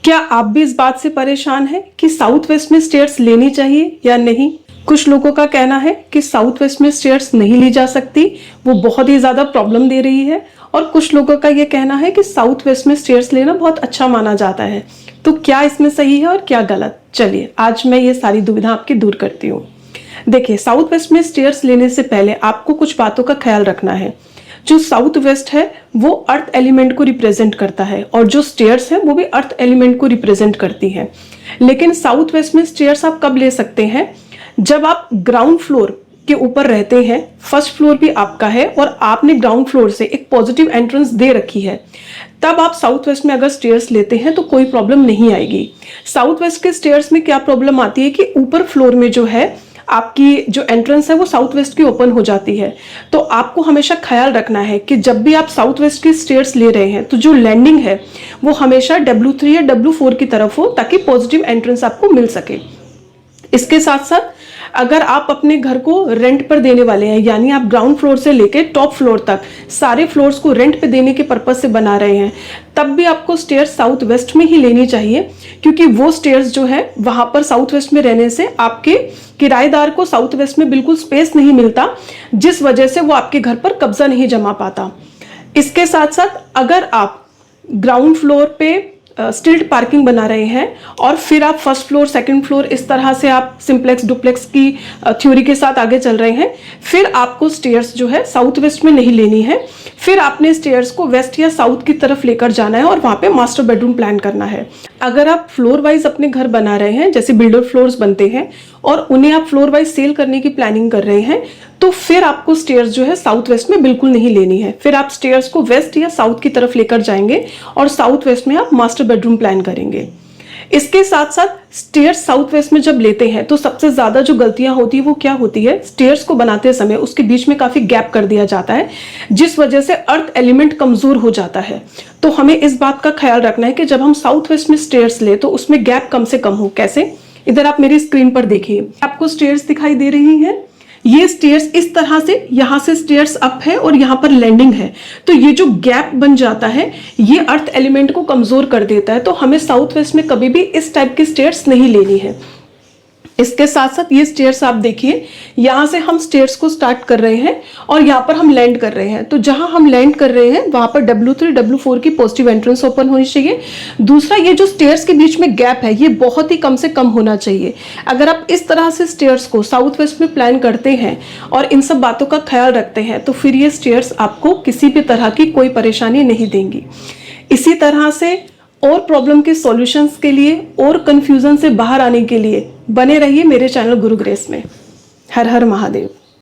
क्या आप भी इस बात से परेशान हैं कि साउथ वेस्ट में स्टेयर्स लेनी चाहिए या नहीं? कुछ लोगों का कहना है कि साउथ वेस्ट में स्टेयर्स नहीं ली जा सकती, वो बहुत ही ज़्यादा प्रॉब्लम दे रही है। और कुछ लोगों का ये कहना है कि साउथ वेस्ट में स्टेयर्स लेना बहुत अच्छा माना जाता है। तो क्या इसमें सही है और क्या गलत? चलिए आज मैं ये सारी दुविधा आपकी दूर करती हूँ। देखिए, साउथ वेस्ट में स्टेयर्स लेने से पहले आपको कुछ बातों का ख्याल रखना है। जो साउथ वेस्ट है वो अर्थ एलिमेंट को रिप्रेजेंट करता है और जो स्टेयर्स है वो भी अर्थ एलिमेंट को रिप्रेजेंट करती है। लेकिन साउथ वेस्ट में स्टेयर्स आप कब ले सकते हैं? जब आप ग्राउंड फ्लोर के ऊपर रहते हैं, फर्स्ट फ्लोर भी आपका है और आपने ग्राउंड फ्लोर से एक पॉजिटिव एंट्रेंस दे रखी है, तब आप साउथ वेस्ट में अगर स्टेयर्स लेते हैं तो कोई प्रॉब्लम नहीं आएगी। साउथ वेस्ट के स्टेयर्स में क्या प्रॉब्लम आती है कि ऊपर फ्लोर में जो है आपकी जो एंट्रेंस है वो साउथ वेस्ट की ओपन हो जाती है। तो आपको हमेशा ख्याल रखना है कि जब भी आप साउथ वेस्ट की स्टेयर्स ले रहे हैं तो जो लैंडिंग है वो हमेशा W3 या W4 की तरफ हो, ताकि पॉजिटिव एंट्रेंस आपको मिल सके। इसके साथ साथ अगर आप अपने घर को रेंट पर देने वाले हैं, यानी आप ग्राउंड फ्लोर से लेकर टॉप फ्लोर तक सारे फ्लोर्स को रेंट पे देने के पर्पज से बना रहे हैं, तब भी आपको स्टेयर्स साउथ वेस्ट में ही लेनी चाहिए, क्योंकि वो स्टेयर्स जो है वहां पर साउथ वेस्ट में रहने से आपके किराएदार को साउथ वेस्ट में बिल्कुल स्पेस नहीं मिलता, जिस वजह से वो आपके घर पर कब्जा नहीं जमा पाता। इसके साथ साथ अगर आप ग्राउंड फ्लोर पे स्टिल्ट पार्किंग बना रहे हैं और फिर आप फर्स्ट फ्लोर सेकंड फ्लोर इस तरह से आप सिंप्लेक्स डुप्लेक्स की थ्योरी के साथ आगे चल रहे हैं, फिर आपको स्टेयर्स जो है साउथ वेस्ट में नहीं लेनी है। फिर आपने स्टेयर्स को वेस्ट या साउथ की तरफ लेकर जाना है और वहां पे मास्टर बेडरूम प्लान करना है। अगर आप फ्लोर वाइज अपने घर बना रहे हैं, जैसे बिल्डर फ्लोर्स बनते हैं, और उन्हें आप फ्लोर वाइज सेल करने की प्लानिंग कर रहे हैं, तो फिर आपको स्टेयर्स जो है साउथ वेस्ट में बिल्कुल नहीं लेनी है। फिर आप स्टेयर्स को वेस्ट या साउथ की तरफ लेकर जाएंगे और साउथ वेस्ट में आप मास्टर बेडरूम प्लान करेंगे। इसके साथ साथ स्टेयर्स साउथ वेस्ट में जब लेते हैं तो सबसे ज्यादा जो गलतियां होती है वो क्या होती है? स्टेयर्स को बनाते समय उसके बीच में काफी गैप कर दिया जाता है, जिस वजह से अर्थ एलिमेंट कमजोर हो जाता है। तो हमें इस बात का ख्याल रखना है कि जब हम साउथ वेस्ट में स्टेयर्स ले तो उसमें गैप कम से कम हो। कैसे? इधर आप मेरी स्क्रीन पर देखिए, आपको स्टेयर्स दिखाई दे रही हैं। ये स्टेयर्स इस तरह से, यहां से स्टेयर्स अप है और यहां पर लैंडिंग है, तो ये जो गैप बन जाता है ये अर्थ एलिमेंट को कमजोर कर देता है। तो हमें साउथ वेस्ट में कभी भी इस टाइप की स्टेयर्स नहीं लेनी है। इसके साथ साथ ये स्टेयर्स आप देखिए, यहां से हम स्टेयर्स को स्टार्ट कर रहे हैं और यहां पर हम लैंड कर रहे हैं। तो जहां हम लैंड कर रहे हैं वहां पर W3 W4 की पॉजिटिव एंट्रेंस ओपन होनी चाहिए। दूसरा, ये जो स्टेयर्स के बीच में गैप है ये बहुत ही कम से कम होना चाहिए। अगर आप इस तरह से स्टेयर्स को साउथ वेस्ट में प्लान करते हैं और इन सब बातों का ख्याल रखते हैं तो फिर ये स्टेयर्स आपको किसी भी तरह की कोई परेशानी नहीं देंगी। इसी तरह से और प्रॉब्लम के सॉल्यूशंस के लिए और कंफ्यूजन से बाहर आने के लिए बने रहिए मेरे चैनल गुरु ग्रेस में। हर हर महादेव।